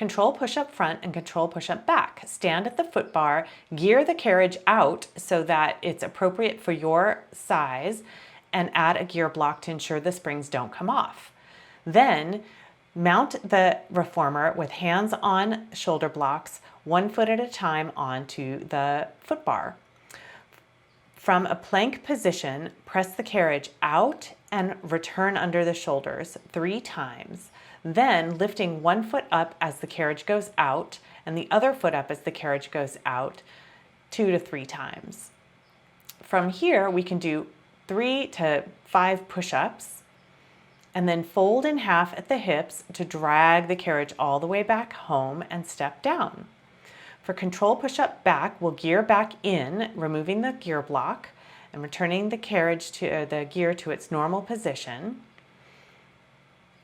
Control push-up front and control push-up back. Stand at the foot bar, gear the carriage out so that it's appropriate for your size, and add a gear block to ensure the springs don't come off. Then mount the reformer with hands on shoulder blocks, 1 foot at a time onto the foot bar. From a plank position, press the carriage out and return under the shoulders 3 times. Then lifting 1 foot up as the carriage goes out and the other foot up as the carriage goes out 2 to 3 times. From here, we can do 3 to 5 push-ups and then fold in half at the hips to drag the carriage all the way back home and step down. For control push-up back, we'll gear back in, removing the gear block and returning the carriage to the gear to its normal position.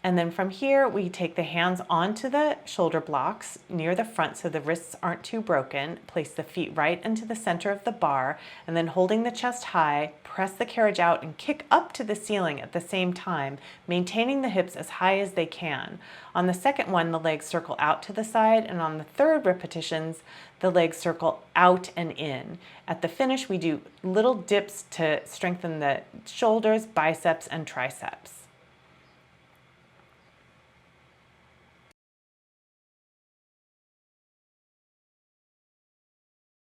And then from here, we take the hands onto the shoulder blocks near the front so the wrists aren't too broken. Place the feet right into the center of the bar, and then holding the chest high, press the carriage out and kick up to the ceiling at the same time, maintaining the hips as high as they can. On the second one, the legs circle out to the side, and on the third repetitions, the legs circle out and in. At the finish, we do little dips to strengthen the shoulders, biceps, and triceps.